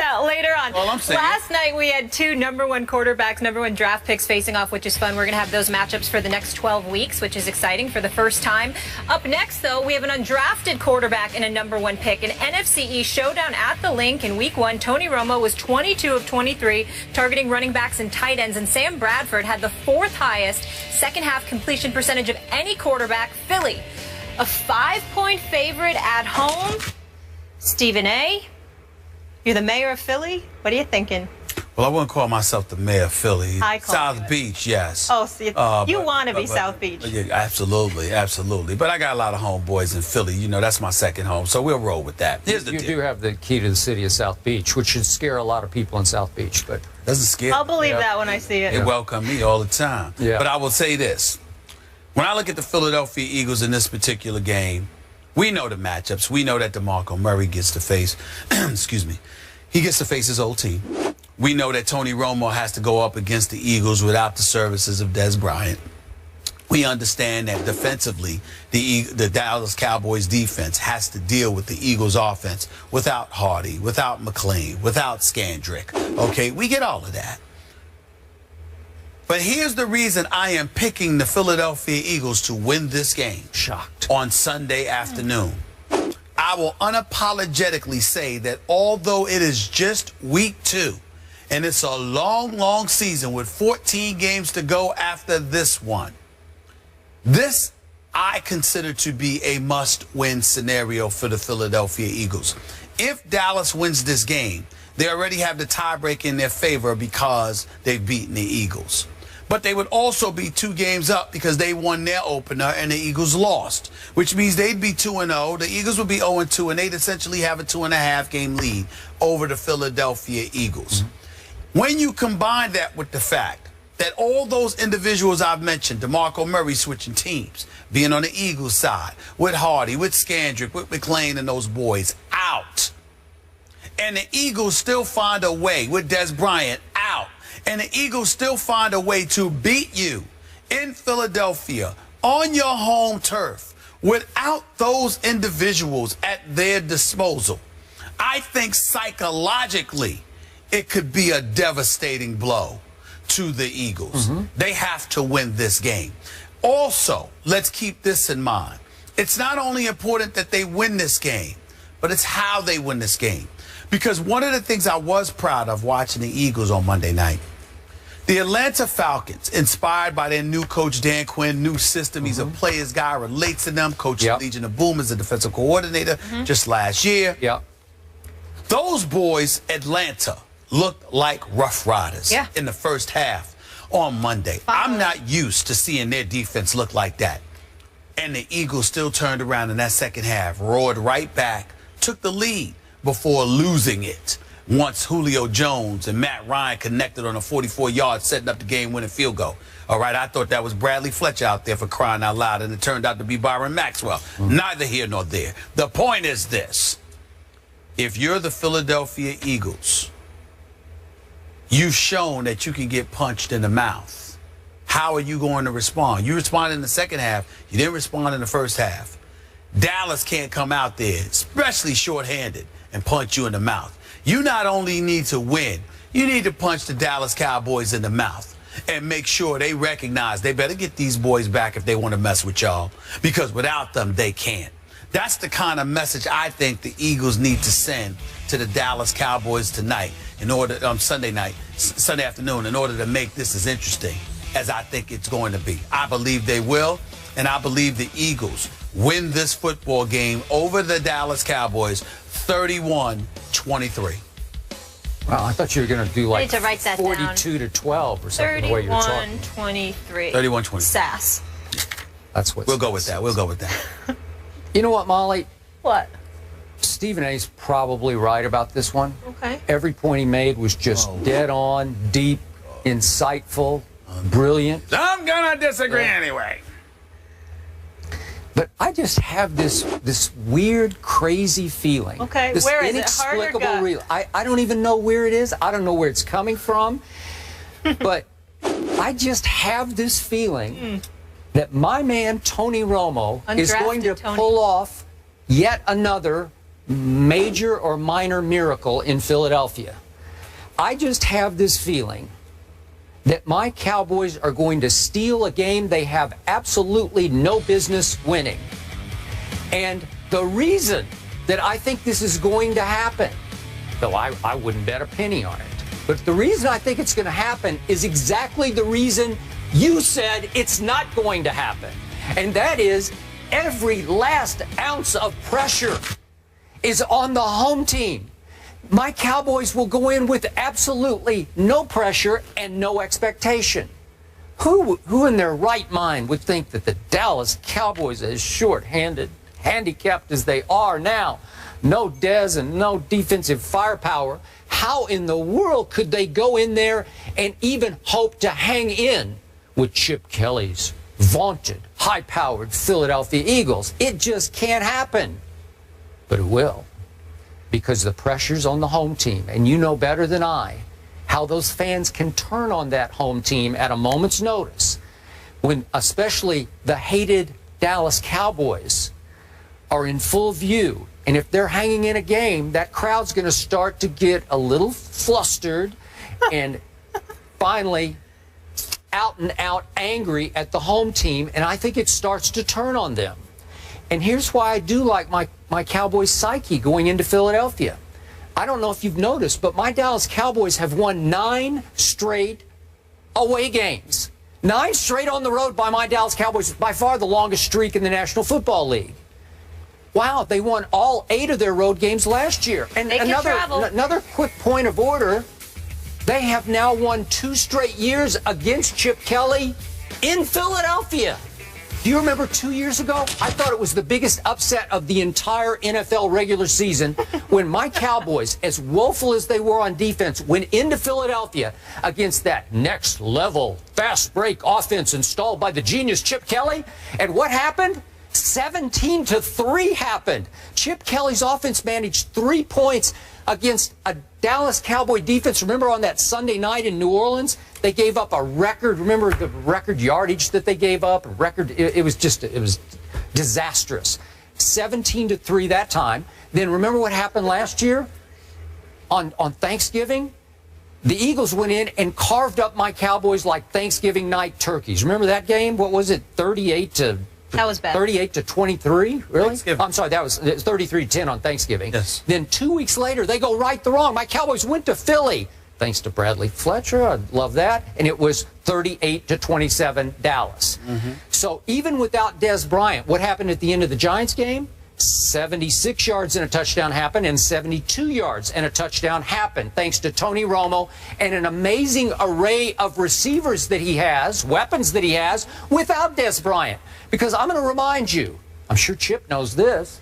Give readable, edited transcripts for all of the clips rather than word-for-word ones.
out later on. All I'm saying. Last night we had two #1 quarterbacks, #1 draft picks facing off, which is fun. We're going to have those matchups for the next 12 weeks, which is exciting for the first time. Up next, though, we have an undrafted quarterback and a #1 pick. An NFC East showdown at the Link in Week 1. Tony Romo was 22 of 23, targeting running backs and tight ends, and Sam Bradford had the 4th highest second-half completion percentage of any quarterback. Philly, a 5-point favorite at home. Stephen A., you're the mayor of Philly. What are you thinking? Well, I wouldn't call myself the mayor of Philly. I call South you Beach, yes. Oh, so you want to be South Beach. Yeah, absolutely, absolutely. But I got a lot of homeboys in Philly. You know, that's my second home, so we'll roll with that. Here's the deal. You do have the key to the city of South Beach, which should scare a lot of people in South Beach, but doesn't scare. I'll believe that when I see it. They welcome me all the time. Yeah. But I will say this. When I look at the Philadelphia Eagles in this particular game, we know the matchups. We know that DeMarco Murray gets to face, excuse me, he gets to face his old team. We know that Tony Romo has to go up against the Eagles without the services of Des Bryant. We understand that defensively, the Dallas Cowboys defense has to deal with the Eagles offense without Hardy, without McLean, without Scandrick. Okay, we get all of that. But here's the reason I am picking the Philadelphia Eagles to win this game. shocked. On Sunday afternoon. I will unapologetically say that although it is just week 2, and it's a long, long season with 14 games to go after this one, this I consider to be a must-win scenario for the Philadelphia Eagles. If Dallas wins this game, they already have the tiebreak in their favor because they've beaten the Eagles. But they would also be 2 games up because they won their opener and the Eagles lost, which means they'd be 2-0. The Eagles would be 0-2, and they'd essentially have a 2.5-game lead over the Philadelphia Eagles. When you combine that with the fact that all those individuals I've mentioned, DeMarco Murray switching teams, being on the Eagles side, with Hardy, with Scandrick, with McLean and those boys out, and the Eagles still find a way with Des Bryant out, and the Eagles still find a way to beat you in Philadelphia on your home turf without those individuals at their disposal, I think psychologically it could be a devastating blow to the Eagles. They have to win this game. Also, let's keep this in mind. It's not only important that they win this game, but it's how they win this game. Because one of the things I was proud of watching the Eagles on Monday night, the Atlanta Falcons, inspired by their new coach, Dan Quinn, new system. He's a player's guy, relates to them. Coach Legion of Boom is a defensive coordinator just last year. Those boys, Atlanta, looked like Rough Riders in the first half on Monday. I'm not used to seeing their defense look like that. And the Eagles still turned around in that second half, roared right back, took the lead before losing it once Julio Jones and Matt Ryan connected on a 44-yard setting up the game-winning field goal. All right, I thought that was Bradley Fletcher out there for crying out loud, and it turned out to be Byron Maxwell. Neither here nor there. The point is this. If you're the Philadelphia Eagles, you've shown that you can get punched in the mouth. How are you going to respond? You responded in the second half. You didn't respond in the first half. Dallas can't come out there, especially shorthanded, and punch you in the mouth. You not only need to win, you need to punch the Dallas Cowboys in the mouth and make sure they recognize they better get these boys back if they want to mess with y'all, because without them, they can't. That's the kind of message I think the Eagles need to send to the Dallas Cowboys tonight, in order Sunday afternoon, in order to make this as interesting as I think it's going to be. I believe they will, and I believe the Eagles win this football game over the Dallas Cowboys 31-23. Wow, I thought you were going to do like 42-12 or something. The way you were talking. 31-23. 31-23. Sass. That's what. We'll go with that. We'll go with that. You know what, Molly? What? Stephen A's probably right about this one. Okay. Every point he made was just dead on, deep, insightful, brilliant. I'm gonna disagree anyway. But I just have this weird, crazy feeling. Okay, this where is it? Heart or gut? I don't even know where it is. I don't know where it's coming from. But I just have this feeling that my man Tony Romo is going to pull off yet another major or minor miracle in Philadelphia. I just have this feeling that my Cowboys are going to steal a game they have absolutely no business winning. And the reason that I think this is going to happen, though I wouldn't bet a penny on it, but the reason I think it's going to happen is exactly the reason you said it's not going to happen. And that is every last ounce of pressure is on the home team. My Cowboys will go in with absolutely no pressure and no expectation. Who in their right mind would think that the Dallas Cowboys, as short-handed, handicapped as they are now, no Dez and no defensive firepower, how in the world could they go in there and even hope to hang in with Chip Kelly's vaunted, high-powered Philadelphia Eagles? It just can't happen. But it will, because the pressure's on the home team. And you know better than I how those fans can turn on that home team at a moment's notice, when especially the hated Dallas Cowboys are in full view. And if they're hanging in a game, that crowd's going to start to get a little flustered and finally out and out angry at the home team. And I think it starts to turn on them. And here's why I do like my Cowboys psyche going into Philadelphia. I don't know if you've noticed, but my Dallas Cowboys have won 9 straight away games. 9 straight on the road by my Dallas Cowboys, by far the longest streak in the National Football League. Wow, they won all 8 of their road games last year. And another quick point of order, they have now won 2 straight years against Chip Kelly in Philadelphia. Do you remember 2 years ago? I thought it was the biggest upset of the entire NFL regular season when my Cowboys, as woeful as they were on defense, went into Philadelphia against that next level fast break offense installed by the genius Chip Kelly. And what happened? 17-3 happened. Chip Kelly's offense managed 3 points against a Dallas Cowboy defense. Remember on that Sunday night in New Orleans, they gave up a record. Remember the record yardage that they gave up? A record. It was disastrous. 17-3 that time. Then remember what happened last year on Thanksgiving? The Eagles went in and carved up my Cowboys like Thanksgiving night turkeys. Remember that game? What was it? 38-23, really? I'm sorry, it was 33-10 on Thanksgiving. Yes. Then 2 weeks later, they go right the wrong. My Cowboys went to Philly, thanks to Bradley Fletcher. I love that. And it was 38-27 Dallas. So even without Dez Bryant, what happened at the end of the Giants game? 76 yards and a touchdown happened, and 72 yards and a touchdown happened, thanks to Tony Romo and an amazing array of receivers that he has, weapons that he has, without Dez Bryant. Because I'm going to remind you, I'm sure Chip knows this,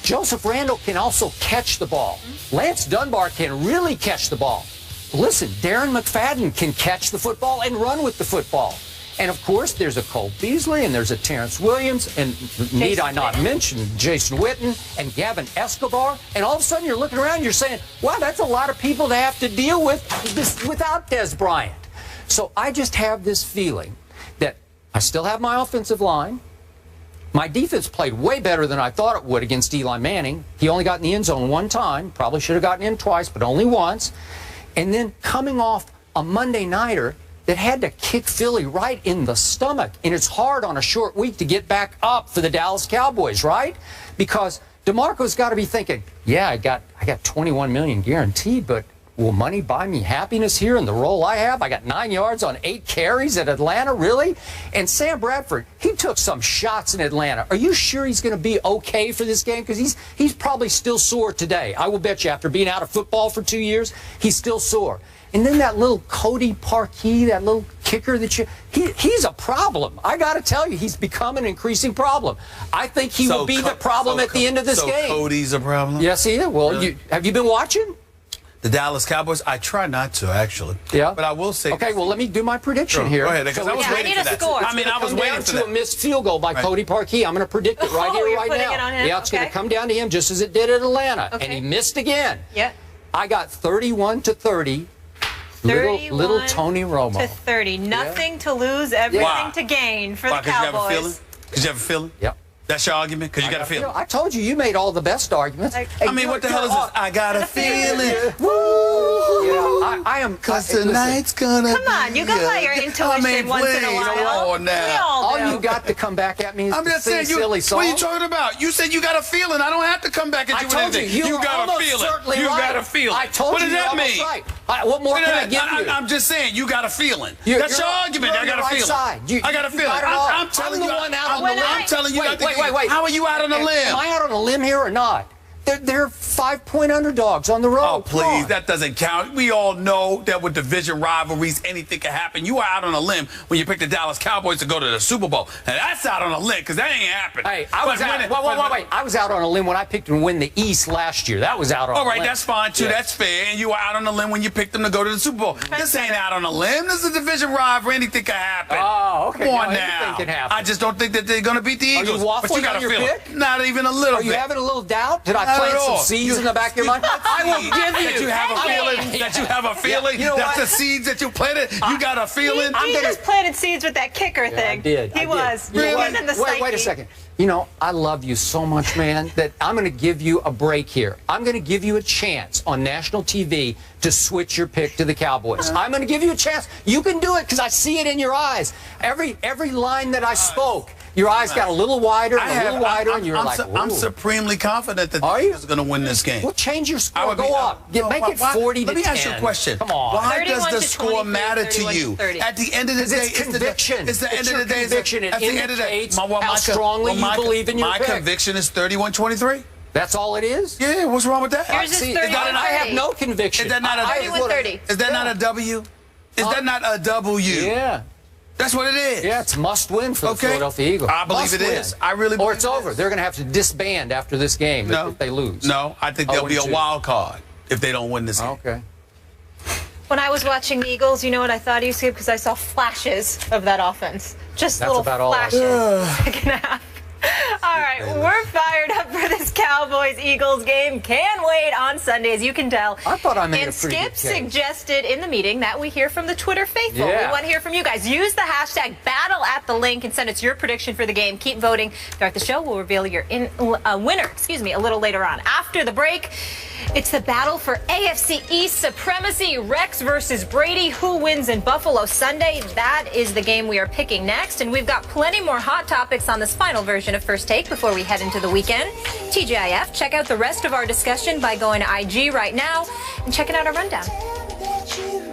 Joseph Randle can also catch the ball. Lance Dunbar can really catch the ball. Listen, Darren McFadden can catch the football and run with the football. And, of course, there's a Cole Beasley, and there's a Terrence Williams, and need I not mention Jason Witten and Gavin Escobar. And all of a sudden you're looking around and you're saying, wow, that's a lot of people to have to deal with without Dez Bryant. So I just have this feeling that I still have my offensive line. My defense played way better than I thought it would against Eli Manning. He only got in the end zone 1 time. Probably should have gotten in twice, but only once. And then coming off a Monday nighter that had to kick Philly right in the stomach. And it's hard on a short week to get back up for the Dallas Cowboys, right? Because DeMarco's got to be thinking, yeah, I got $21 million guaranteed, but will money buy me happiness here in the role I have? I got 9 yards on 8 carries at Atlanta, really? And Sam Bradford, he took some shots in Atlanta. Are you sure he's going to be okay for this game? Because he's probably still sore today. I will bet you after being out of football for 2 years, he's still sore. And then that little Cody Parkey, that little kicker that he's a problem. I got to tell you, he's become an increasing problem. I think he will be the problem at the end of this game. So Cody's a problem? Yes, he is. Well, really? Have you been watching? The Dallas Cowboys? I try not to, actually. Yeah? But I will say... Okay, well, let me do my prediction here. Go ahead, because I was waiting for that. Score. I mean, I was waiting for that. A missed field goal by Cody Parkey. I'm going to predict it right here, right now. It on him? Yeah, it's going to come down to him just as it did at Atlanta. And he missed again. Yeah. I got 31-30. Little Tony Romo. To 30. Nothing to lose, everything to gain for the Cowboys. Did you have a feeling? Yep. That's your argument? Because you got a feeling. I told you, you made all the best arguments. I mean, what the hell is this? I got a feeling. Woo! Yeah, I am. Because tonight's gonna Come on, you go by your intuition once in a while. On now. We all do. All you got to come back at me is I'm to just sing saying, silly songs. what are you talking about? You said you got a feeling. I don't have to come back at you with anything. You got a almost feeling. certainly You right. got a feeling. I told what you does that you're mean? almost right. What more can I give you? I'm just saying, you got a feeling. you're That's your argument. on I got the a right feeling. side. I got a feeling. got it all. I'm telling I'm you. the one out on the limb. I'm telling you. Wait. How are you out on a limb? Am I out on a limb here or not? They're 5-point underdogs on the road. Oh, please, that doesn't count. We all know that with division rivalries, anything can happen. You are out on a limb when you pick the Dallas Cowboys to go to the Super Bowl. And that's out on a limb because that ain't happening. Hey, I was out. Wait. I was out on a limb when I picked them to win the East last year. That was out on a limb. All right, that's fine, too. Yeah. That's fair. And you were out on a limb when you picked them to go to the Super Bowl. This ain't out on a limb. This is a division rivalry. Anything can happen. Oh, okay. Come on No, now. anything can happen. I just don't think that they're going to beat the Eagles. you But you waffling got on a your feeling. pick? Not even a little Are you bit. having a little doubt? Did I Not at plant some all. seeds in the back of your mind? I will give you. That you have a feeling. That you have a feeling. You know That's what? the seeds that you planted. You got a feeling. He just planted seeds with that kicker thing. I did. He was. Really? He was in the psyche. Wait a second. You know, I love you so much, man, that I'm going to give you a break here. I'm going to give you a chance on national TV to switch your pick to the Cowboys. I'm going to give you a chance. You can do it because I see it in your eyes. Every line that I spoke, your eyes got a little wider and a little wider, and you're like, I'm ooh. supremely confident that the Are you? Eagles are going to win this game. Well, change your I score. would Go be- up. Make it 40 to 10. Let me ask you a question. Come on. Why does 31 the to score 23, matter to 31 to you? 30. At the end of the Because day, it's conviction. It's the end It's of your the day. conviction. It At the end of the day, indicates how strongly you believe in your my pick. conviction is 31-23. That's all it is? Yeah, what's wrong with that? Yours is See, 31-30. I have no conviction. Is that not a 31-30. Is that not a W? Is that not a W? Yeah. That's what it is. Yeah, it's must win for the Okay. Philadelphia Eagles. I believe Must it win. is. I really Or believe it's it over. is. They're going to have to disband after this game if they lose. No, I think there'll be a 0-2. wild card if they don't win this game. Okay. When I was watching the Eagles, you know what I thought he was good? Because I saw flashes of that offense. Just That's little about all I flashes. Second half. All right, we're fired up for this Cowboys-Eagles game. Can't wait on Sunday, as you can tell. I thought I made and a pretty Skip good case. suggested in the meeting that we hear from the Twitter faithful. Yeah. We want to hear from you guys. Use the hashtag #BattleAtTheLink and send us your prediction for the game. Keep voting. Throughout the show, we'll reveal your winner, a little later on. After the break, it's the battle for AFC East supremacy. Rex versus Brady. Who wins in Buffalo Sunday? That is the game we are picking next. And we've got plenty more hot topics on this final version of First Take before we head into the weekend. TGIF, check out the rest of our discussion by going to IG right now and checking out our rundown.